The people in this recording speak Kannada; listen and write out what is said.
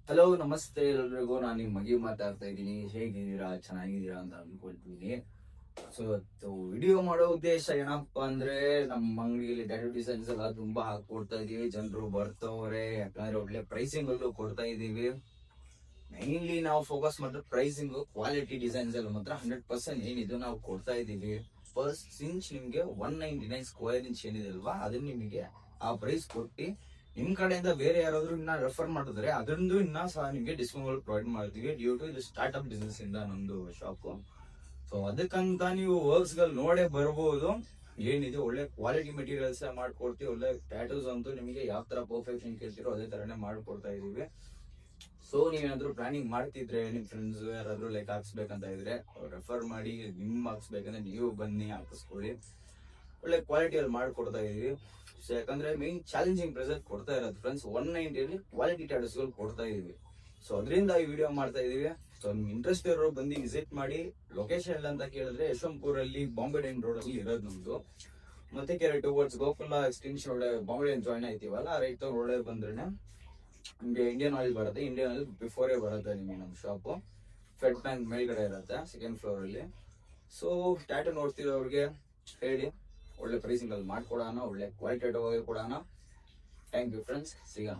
ಹಲೋ ನಮಸ್ತೆ ಎಲ್ರಿಗೂ. ನಾನು ನಿಮ್ಮ ಮಗಿ ಮಾತಾಡ್ತಾ ಇದ್ದೀನಿ. ಹೇಗಿದ್ದೀರಾ? ಚೆನ್ನಾಗಿದ್ದೀರಾ ಅಂತ ಅನ್ಕೊಳ್ತೀನಿ. ಸೊ ಇವತ್ತು ವಿಡಿಯೋ ಮಾಡೋ ಉದ್ದೇಶ ಏನಪ್ಪಾ ಅಂದ್ರೆ, ನಮ್ಮ ಅಂಗಡಿಯಲ್ಲಿ ಟ್ಯಾಟೂ ಡಿಸೈನ್ಸ್ ಎಲ್ಲ ತುಂಬಾ ಹಾಕೊಡ್ತಾ ಇದೀವಿ. ಜನರು ಬರ್ತವ್ರೆ, ಯಾಕಂದ್ರೆ ಒಳ್ಳೆ ಪ್ರೈಸಿಂಗ್ ಅಲ್ಲೂ ಕೊಡ್ತಾ ಇದೀವಿ. ಮೈನ್ಲಿ ನಾವು ಫೋಕಸ್ ಮಾಡಿದ್ರೆ ಪ್ರೈಸಿಂಗ್, ಕ್ವಾಲಿಟಿ ಡಿಸೈನ್ಸ್ ಎಲ್ಲ ಮಾತ್ರ 100% ಏನಿದೆ ನಾವು ಕೊಡ್ತಾ ಇದೀವಿ. ಫಸ್ಟ್ ಇಂಚ್ ನಿಮ್ಗೆ 199 ಸ್ಕ್ವೇರ್ ಇಂಚ್ ಏನಿದೆ ಅಲ್ವಾ, ಅದನ್ನ ನಿಮಗೆ ಆ ಪ್ರೈಸ್ ಕೊಟ್ಟು ನಿಮ್ ಕಡೆಯಿಂದ ಬೇರೆ ಯಾರಾದ್ರೂ ಇನ್ನ ರೆಫರ್ ಮಾಡಿದ್ರೆ ಅದೊಂದು ಇನ್ನ ಸಹ ನಿಮ್ಗೆ ಡಿಸ್ಕೌಂಟ್ ಪ್ರೊವೈಡ್ ಮಾಡ್ತೀವಿ. ಡ್ಯೂ ಟು ಇದು ಸ್ಟಾರ್ಟ್ಅಪ್ ಬಿಸ್ನೆಸ್ ಇಂದ ನಮ್ದು ಶಾಪ್. ಸೊ ಅದಕ್ಕಂತ ನೀವು ವರ್ಕ್ಸ್ ಗಳು ನೋಡೇ ಬರ್ಬೋದು. ಏನಿದೆ ಒಳ್ಳೆ ಕ್ವಾಲಿಟಿ ಮೆಟೀರಿಯಲ್ಸ್ ಮಾಡ್ಕೊಡ್ತೀವಿ. ಒಳ್ಳೆ ಟ್ಯಾಟೂಸ್ ಅಂತೂ ನಿಮಗೆ ಯಾವ ತರ ಪರ್ಫೆಕ್ಷನ್ ಕೇಳ್ತಿರೋ ಅದೇ ತರನೇ ಮಾಡ್ಕೊಡ್ತಾ ಇದೀವಿ. ಸೊ ನೀವೇನಾದ್ರೂ ಪ್ಲಾನಿಂಗ್ ಮಾಡ್ತಿದ್ರೆ, ನಿಮ್ ಫ್ರೆಂಡ್ಸ್ ಯಾರಾದ್ರೂ ಲೈಕ್ ಹಾಕ್ಸ್ಬೇಕಂತ ಇದ್ರೆ ರೆಫರ್ ಮಾಡಿ. ನಿಮ್ ಹಾಕ್ಸ್ಬೇಕಂದ್ರೆ ನೀವು ಬನ್ನಿ ಹಾಕಿಸ್ಕೊಳ್ಳಿ. ಒಳ್ಳೆ ಕ್ವಾಲಿಟಿಯಲ್ಲಿ ಮಾಡ್ಕೊಡ್ತಾ ಇದೀವಿ. ಸೊ ಯಾಕಂದ್ರೆ ಮೇನ್ ಚಾಲೆಂಜಿಂಗ್ ಪ್ರೆಸರ್ ಕೊಡ್ತಾ ಇರೋದು ಫ್ರೆಂಡ್ಸ್, 190 ಕ್ವಾಲಿಟಿ ಟ್ಯಾಟೂಸ್ ಗಳು ಕೊಡ್ತಾ ಇದೀವಿ. ಸೊ ಅದರಿಂದ ಈ ವಿಡಿಯೋ ಮಾಡ್ತಾ ಇದೀವಿ. ಸೊ ನಿಮ್ಗೆ ಇಂಟ್ರೆಸ್ಟ್ ಇರೋರು ಬಂದು ವಿಸಿಟ್ ಮಾಡಿ. ಲೊಕೇಶನ್ ಎಲ್ಲ ಅಂತ ಕೇಳಿದ್ರೆ ಯಶವಂತಪುರ ಅಲ್ಲಿ ಬಾಂಬೆ ಡೈನ್ ರೋಡ್ ಅಲ್ಲಿ ಇರೋದು ನಮ್ದು. ಮತ್ತೆ ಕೆರೆ ಟುವರ್ಡ್ಸ್ ಗೋಕುಲ ಎಕ್ಸ್ಟೆನ್ಷನ್ ಒಳ್ಳೆ ಬಾಂಬೆ ಡೈನ್ ಜಾಯ್ನ್ ಆಯ್ತೀವಲ್ಲ, ರೈಟ್ ಒಳ್ಳೆ ಬಂದ್ರೆ ನಿಮ್ಗೆ ಇಂಡಿಯನ್ ಆಯಿಲ್ ಬರುತ್ತೆ. ಇಂಡಿಯನ್ ಆಯಿಲ್ ಬಿಫೋರೇ ಬರುತ್ತೆ ನಿಮಗೆ ನಮ್ಮ ಶಾಪ್. ಫೆಡ್ ಬ್ಯಾಂಕ್ ಮೇಲ್ಗಡೆ ಇರುತ್ತೆ, ಸೆಕೆಂಡ್ ಫ್ಲೋರ್ ಅಲ್ಲಿ. ಸೊ ಟ್ಯಾಟೂ ನೋಡ್ತಿರೋರಿಗೆ ಹೇಳಿ, ಒಳ್ಳೆ ಪ್ರೈಸಿಂಗ್ ಅಲ್ಲಿ ಮಾಡ್ಕೊಡೋಣ, ಒಳ್ಳೆ ಕ್ವಾಲಿಟಿ ಕೊಡೋಣ. ಥ್ಯಾಂಕ್ ಯು ಫ್ರೆಂಡ್ಸ್, ಸಿಗೋಣ.